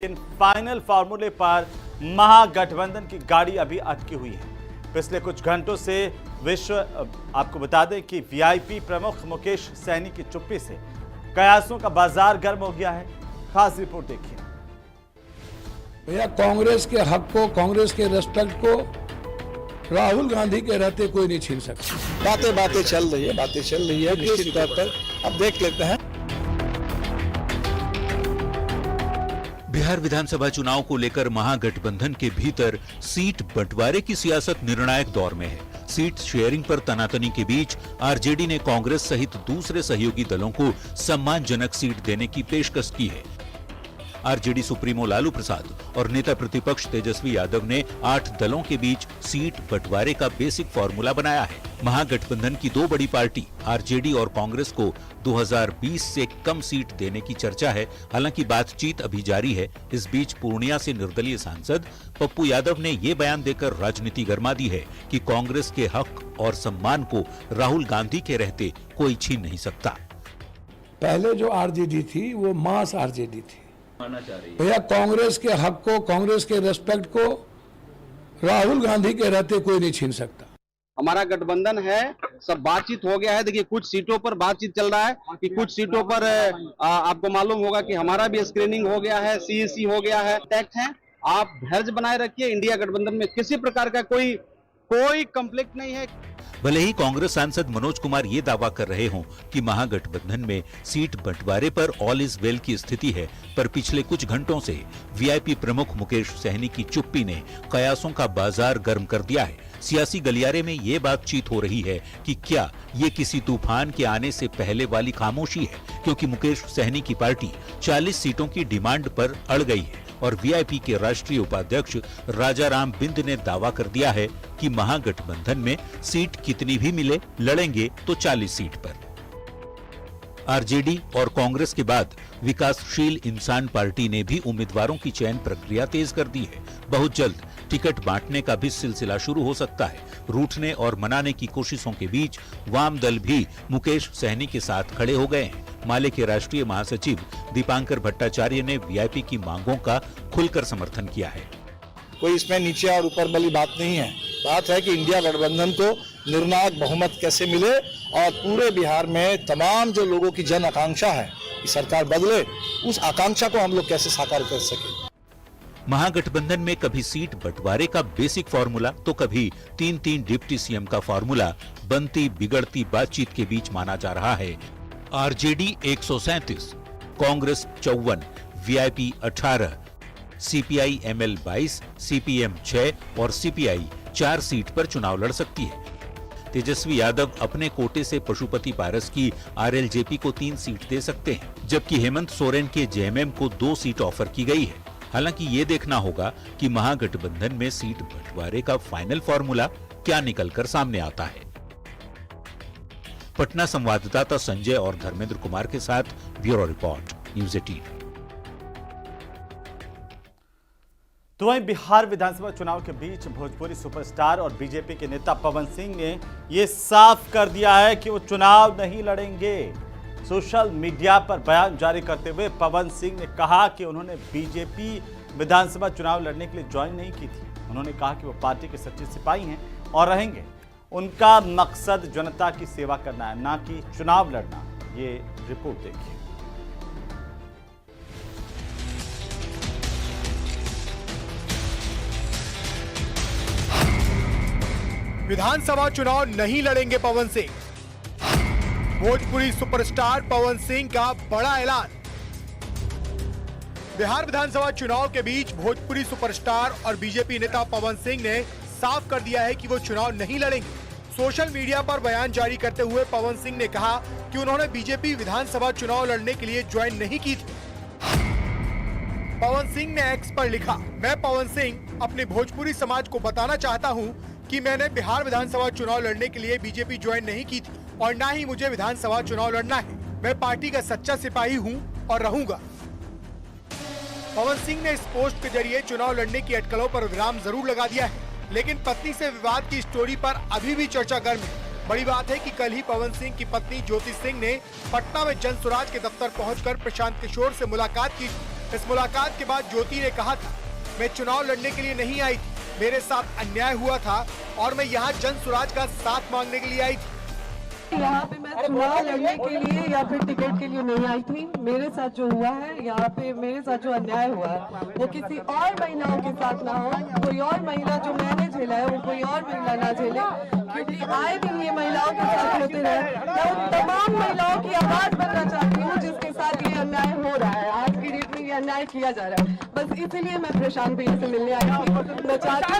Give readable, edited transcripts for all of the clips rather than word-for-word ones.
In final फार्मूले पर महागठबंधन की गाड़ी अभी अटकी हुई है। पिछले कुछ घंटों से आपको बता दें कि वीआईपी प्रमुख मुकेश सहनी की चुप्पी से कयासों का बाजार गर्म हो गया है। खास रिपोर्ट देखिए। भैया, कांग्रेस के हक को, कांग्रेस के रेस्पेक्ट को राहुल गांधी के रहते कोई नहीं छीन सकता। बातें चल रही है निश्चित तौर पर अब देख लेते हैं। बिहार विधानसभा चुनाव को लेकर महागठबंधन के भीतर सीट बंटवारे की सियासत निर्णायक दौर में है। सीट शेयरिंग पर तनातनी के बीच आरजेडी ने कांग्रेस सहित दूसरे सहयोगी दलों को सम्मानजनक सीट देने की पेशकश की है। आरजेडी सुप्रीमो लालू प्रसाद और नेता प्रतिपक्ष तेजस्वी यादव ने 8 दलों के बीच सीट बंटवारे का बेसिक फॉर्मूला बनाया है। महागठबंधन की दो बड़ी पार्टी आरजेडी और कांग्रेस को 2020 से कम सीट देने की चर्चा है। हालांकि बातचीत अभी जारी है। इस बीच पूर्णिया से निर्दलीय सांसद पप्पू यादव ने ये बयान देकर राजनीति गरमा दी है कि कांग्रेस के हक और सम्मान को राहुल गांधी के रहते कोई छीन नहीं सकता। पहले जो आरजेडी थी वो मास आरजेडी थी। भैया, कांग्रेस के हक को, कांग्रेस के रेस्पेक्ट को राहुल गांधी के रहते कोई नहीं छीन सकता। हमारा गठबंधन है, सब बातचीत हो गया है। देखिए, कुछ सीटों पर बातचीत चल रहा है कि कुछ सीटों पर आपको मालूम होगा कि हमारा भी स्क्रीनिंग हो गया है, सीईसी हो गया है, टैक्ट है। आप धैर्य बनाए रखिए। इंडिया गठबंधन में किसी प्रकार का कोई कंफ्लिक्ट नहीं है। भले ही कांग्रेस सांसद मनोज कुमार ये दावा कर रहे हों कि महागठबंधन में सीट बंटवारे पर ऑल इज वेल की स्थिति है, पर पिछले कुछ घंटों से वीआईपी प्रमुख मुकेश सहनी की चुप्पी ने कयासों का बाजार गर्म कर दिया है। सियासी गलियारे में ये बातचीत हो रही है कि क्या ये किसी तूफान के आने से पहले वाली खामोशी है, क्योंकि मुकेश सहनी की पार्टी 40 सीटों की डिमांड पर अड़ गई है और वीआईपी के राष्ट्रीय उपाध्यक्ष राजाराम बिंद ने दावा कर दिया है कि महागठबंधन में सीट कितनी भी मिले, लड़ेंगे तो 40 सीट पर। आरजेडी और कांग्रेस के बाद विकासशील इंसान पार्टी ने भी उम्मीदवारों की चयन प्रक्रिया तेज कर दी है। बहुत जल्द टिकट बांटने का भी सिलसिला शुरू हो सकता है। रूठने और मनाने की कोशिशों के बीच वाम दल भी मुकेश सहनी के साथ खड़े हो गए हैं। माले के राष्ट्रीय महासचिव दीपांकर भट्टाचार्य ने वीआईपी की मांगों का खुलकर समर्थन किया है। कोई इसमें नीचे और ऊपर वाली बात नहीं है। बात है कि इंडिया गठबंधन को निर्णायक बहुमत कैसे मिले और पूरे बिहार में तमाम जो लोगों की जन आकांक्षा है कि सरकार बदले, उस आकांक्षा को हम लोग कैसे साकार कर सके। महागठबंधन में कभी सीट बंटवारे का बेसिक फॉर्मूला तो कभी 3-3 डिप्टी सीएम का फॉर्मूला बनती बिगड़ती बातचीत के बीच माना जा रहा है। RJD 137, Congress 54, VIP 18, CPI ML 22, CPM 6 और सीपीआई 4 सीट पर चुनाव लड़ सकती है। तेजस्वी यादव अपने कोटे से पशुपति पारस की आरएलजेपी को 3 सीट दे सकते हैं, जबकि हेमंत सोरेन के जेएमएम को 2 सीट ऑफर की गई है। हालांकि ये देखना होगा कि महागठबंधन में सीट बंटवारे का फाइनल फॉर्मूला क्या निकलकर सामने आता है। पटना संवाददाता संजय और धर्मेंद्र कुमार के साथ ब्यूरो रिपोर्ट, न्यूज़ 18। तो वहीं बिहार विधानसभा चुनाव के बीच भोजपुरी सुपरस्टार और बीजेपी के नेता पवन सिंह ने यह साफ कर दिया है कि वो चुनाव नहीं लड़ेंगे। सोशल मीडिया पर बयान जारी करते हुए पवन सिंह ने कहा कि उन्होंने बीजेपी विधानसभा चुनाव लड़ने के लिए ज्वाइन नहीं की थी। उन्होंने कहा कि वो पार्टी के सच्चे सिपाही हैं और रहेंगे। उनका मकसद जनता की सेवा करना है, ना कि चुनाव लड़ना। ये रिपोर्ट देखिए। विधानसभा चुनाव नहीं लड़ेंगे पवन सिंह। भोजपुरी सुपरस्टार पवन सिंह का बड़ा ऐलान। बिहार विधानसभा चुनाव के बीच भोजपुरी सुपरस्टार और बीजेपी नेता पवन सिंह ने साफ कर दिया है कि वो चुनाव नहीं लड़ेंगे। सोशल मीडिया पर बयान जारी करते हुए पवन सिंह ने कहा कि उन्होंने बीजेपी विधानसभा चुनाव लड़ने के लिए ज्वाइन नहीं की थी। पवन सिंह ने एक्स पर लिखा, मैं पवन सिंह अपने भोजपुरी समाज को बताना चाहता हूं कि मैंने बिहार विधानसभा चुनाव लड़ने के लिए बीजेपी ज्वाइन नहीं की थी और ना ही मुझे विधानसभा चुनाव लड़ना है। मैं पार्टी का सच्चा सिपाही हूं और रहूंगा। पवन सिंह ने इस पोस्ट के जरिए चुनाव लड़ने की अटकलों पर विराम जरूर लगा दिया है, लेकिन पत्नी से विवाद की स्टोरी पर अभी भी चर्चा गर्म है। बड़ी बात है कि कल ही पवन सिंह की पत्नी ज्योति सिंह ने पटना में जन स्वराज के दफ्तर पहुंचकर प्रशांत किशोर से मुलाकात की इस मुलाकात के बाद ज्योति ने कहा था, मैं चुनाव लड़ने के लिए नहीं आई थी, मेरे साथ अन्याय हुआ था और मैं यहाँ जन स्वराज का साथ मांगने के लिए आई थी। यहाँ पे मैं चुनाव लड़ने के लिए या फिर टिकट के लिए नहीं आई थी। मेरे साथ जो हुआ है, यहाँ पे मेरे साथ जो अन्याय हुआ है वो किसी और महिलाओं के साथ ना हो। कोई और महिला जो मैंने झेला है वो कोई और महिला ना झेले, क्योंकि आए दिन ये महिलाओं के साथ होते रहे। मैं उन तमाम महिलाओं की आवाज बनना चाहती हूँ जिसके साथ ये अन्याय हो रहा है। आज की डेट में ये अन्याय किया जा रहा है। बस इसीलिए मैं प्रशांत भैया से मिलने आई थी। मैं चाहती हूँ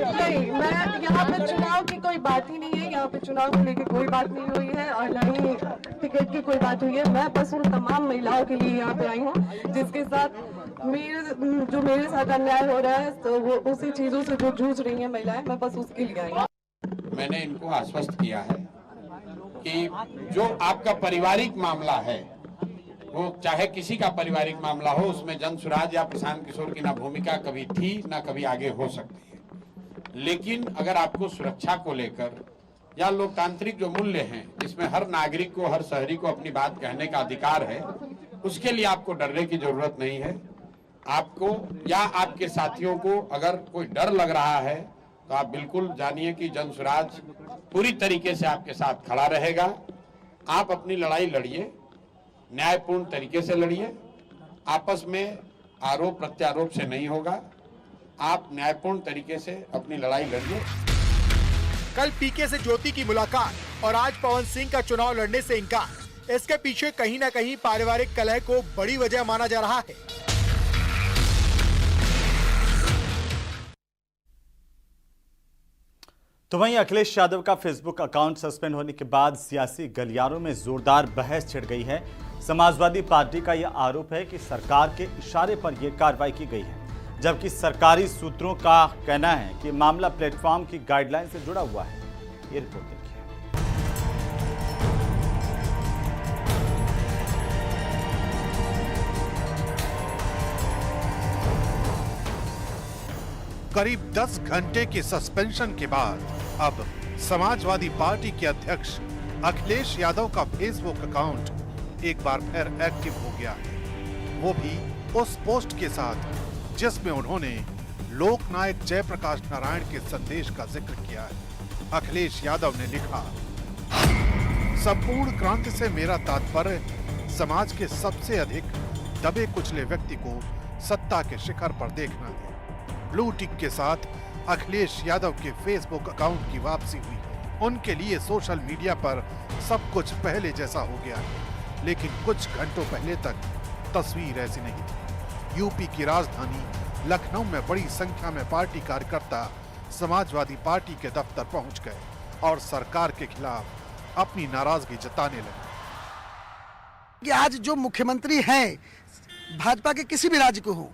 नहीं, मैं यहाँ पे चुनाव की कोई बात ही नहीं है, यहाँ पे चुनाव को लेकर कोई बात नहीं हुई है और न ही टिकट की कोई बात हुई है। मैं बस उन तमाम महिलाओं के लिए यहाँ पे आई हूँ जिसके साथ मेरे साथ अन्याय हो रहा है, तो वो उसी चीजों से जो जूझ रही है महिलाएं, मैं बस उसके लिए आई हूँ। मैंने इनको आश्वस्त किया है कि जो आपका पारिवारिक मामला है, वो चाहे किसी का पारिवारिक मामला हो, उसमें जन स्वराज या प्रशांत किशोर की ना भूमिका कभी थी ना कभी आगे हो सकती है। लेकिन अगर आपको सुरक्षा को लेकर या लोकतांत्रिक जो मूल्य हैं, जिसमें हर नागरिक को, हर शहरी को अपनी बात कहने का अधिकार है, उसके लिए आपको डरने की जरूरत नहीं है। आपको या आपके साथियों को अगर कोई डर लग रहा है तो आप बिल्कुल जानिए कि जन स्वराज पूरी तरीके से आपके साथ खड़ा रहेगा। आप अपनी लड़ाई लड़िए, न्यायपूर्ण तरीके से लड़िए, आपस में आरोप प्रत्यारोप से नहीं होगा। आप न्यायपूर्ण तरीके से अपनी लड़ाई लड़िए। कल पीके से ज्योति की मुलाकात और आज पवन सिंह का चुनाव लड़ने से इनकार, इसके पीछे कहीं न कहीं पारिवारिक कलह को बड़ी वजह माना जा रहा है। तो वहीं अखिलेश यादव का फेसबुक अकाउंट सस्पेंड होने के बाद सियासी गलियारों में जोरदार बहस छिड़ गई है। समाजवादी पार्टी का यह आरोप है कि सरकार के इशारे पर यह कार्रवाई की गई है, जबकि सरकारी सूत्रों का कहना है कि मामला प्लेटफॉर्म की गाइडलाइन से जुड़ा हुआ है। ये रिपोर्ट देखिए। करीब 10 घंटे के सस्पेंशन के बाद अब समाजवादी पार्टी के अध्यक्ष अखिलेश यादव का फेसबुक अकाउंट एक बार फिर एक्टिव हो गया है, वो भी उस पोस्ट के साथ जिसमें उन्होंने लोकनायक जयप्रकाश नारायण के संदेश का जिक्र किया है। अखिलेश यादव ने लिखा, संपूर्ण क्रांति से मेरा तात्पर्य समाज के सबसे अधिक दबे कुचले व्यक्ति को सत्ता के शिखर पर देखना है। ब्लू टिक के साथ अखिलेश यादव के फेसबुक अकाउंट की वापसी हुई। उनके लिए सोशल मीडिया पर सब कुछ पहले जैसा हो गया है, लेकिन कुछ घंटों पहले तक तस्वीर ऐसी नहीं थी। यूपी की राजधानी लखनऊ में बड़ी संख्या में पार्टी कार्यकर्ता समाजवादी पार्टी के दफ्तर पहुंच गए और सरकार के खिलाफ अपनी नाराजगी जताने लगे। कि आज जो मुख्यमंत्री हैं भाजपा के किसी भी राज्य को हो,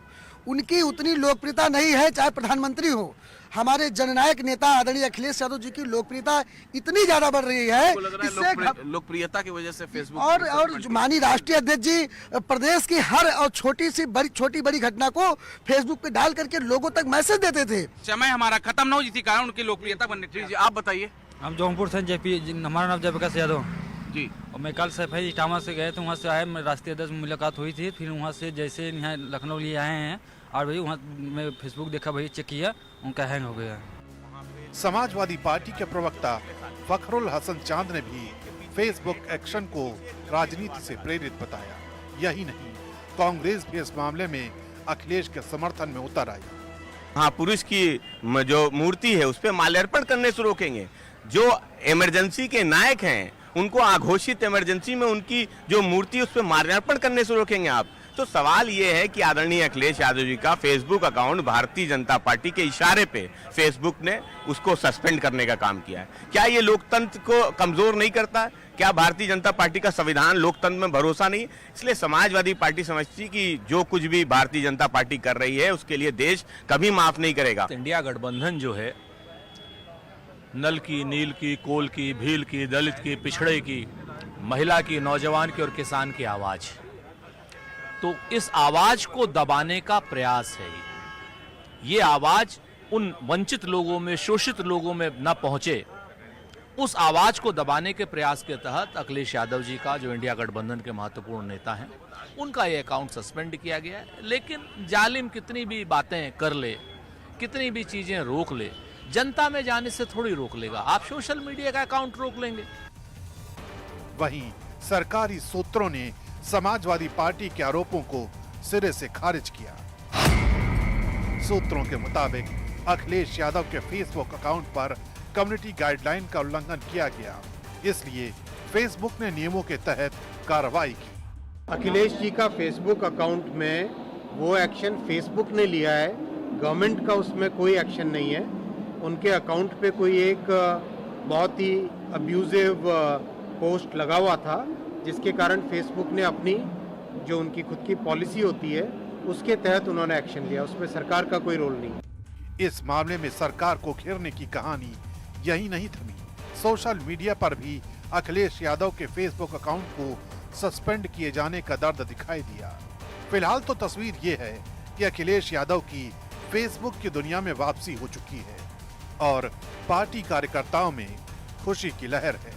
उनकी उतनी लोकप्रियता नहीं है चाहे प्रधानमंत्री हो। हमारे जननायक नेता आदरणीय अखिलेश यादव जी की लोकप्रियता इतनी ज्यादा बढ़ रही है, इससे लोकप्रियता की वजह से फेसबुक और माननीय राष्ट्रीय अध्यक्ष जी प्रदेश की हर और छोटी बड़ी घटना को फेसबुक पे डाल करके लोगों तक मैसेज देते थे। समय हमारा खत्म न हो, इसी कारण उनकी लोकप्रियता बनने की। आप बताइए। हम जौनपुर से हमारा नाम जयप्रकाश यादव जी। और मैं कल सफेद इटामा से गए तो वहाँ से आए, राष्ट्रीय अध्यक्ष मुलाकात हुई थी। फिर वहाँ से जैसे यहाँ लखनऊ लिए आए हैं और भाई वहाँ मैं फेसबुक देखा, भाई चेक किया, उनका हैंग हो गया। समाजवादी पार्टी के प्रवक्ता फखरुल हसन चांद ने भी फेसबुक एक्शन को राजनीति से प्रेरित बताया। यही नहीं, कांग्रेस भी इस मामले में अखिलेश के समर्थन में उतर आई। हाँ, पुरुष की जो मूर्ति है उस पर माल्यार्पण करने से रोकेंगे। जो इमरजेंसी के नायक हैं उनको आघोषित इमरजेंसी में उनकी जो मूर्ति उस पर माल्यार्पण करने से रोकेंगे आप। तो सवाल ये है कि आदरणीय अखिलेश यादव जी का Facebook account Bharatiya Janata party के इशारे पे फेसबुक ने उसको सस्पेंड करने का काम किया है। क्या ये लोकतंत्र को कमजोर नहीं करता? क्या भारतीय जनता पार्टी का संविधान लोकतंत्र में भरोसा नहीं? इसलिए समाजवादी पार्टी समझती कि जो कुछ भी भारतीय जनता पार्टी कर रही है उसके लिए देश कभी माफ नहीं करेगा। इंडिया गठबंधन जो है, नल की, नील की, कोल की, भील की, दलित की, पिछड़े की, महिला की, नौजवान की और किसान की आवाज, तो इस आवाज को दबाने का प्रयास है। ये आवाज उन वंचित लोगों में, शोषित लोगों में न पहुंचे, उस आवाज को दबाने के प्रयास के तहत अखिलेश यादव जी का, जो इंडिया गठबंधन के महत्वपूर्ण नेता हैं, उनका ये अकाउंट सस्पेंड किया गया है। लेकिन जालिम कितनी भी बातें कर ले, कितनी भी चीजें रोक ले, जनता में जाने से थोड़ी रोक लेगा। आप सोशल मीडिया का अकाउंट रोक लेंगे। वहीं सरकारी सूत्रों ने समाजवादी पार्टी के आरोपों को सिरे से खारिज किया। सूत्रों के मुताबिक अखिलेश यादव के फेसबुक अकाउंट पर कम्युनिटी गाइडलाइन का उल्लंघन किया गया, इसलिए फेसबुक ने नियमों के तहत कार्रवाई की। अखिलेश जी का फेसबुक अकाउंट में वो एक्शन फेसबुक ने लिया है, गवर्नमेंट का उसमें कोई एक्शन नहीं है। उनके अकाउंट पे कोई एक बहुत ही अब्यूजिव पोस्ट लगा हुआ था, जिसके कारण फेसबुक ने अपनी जो उनकी खुद की पॉलिसी होती है उसके तहत उन्होंने एक्शन लिया, उसमें सरकार का कोई रोल नहीं। इस मामले में सरकार को घेरने की कहानी यही नहीं थमी। सोशल मीडिया पर भी अखिलेश यादव के फेसबुक अकाउंट को सस्पेंड किए जाने का दर्द दिखाई दिया। फिलहाल तो तस्वीर ये है कि अखिलेश यादव की फेसबुक की दुनिया में वापसी हो चुकी है और पार्टी कार्यकर्ताओं में खुशी की लहर है।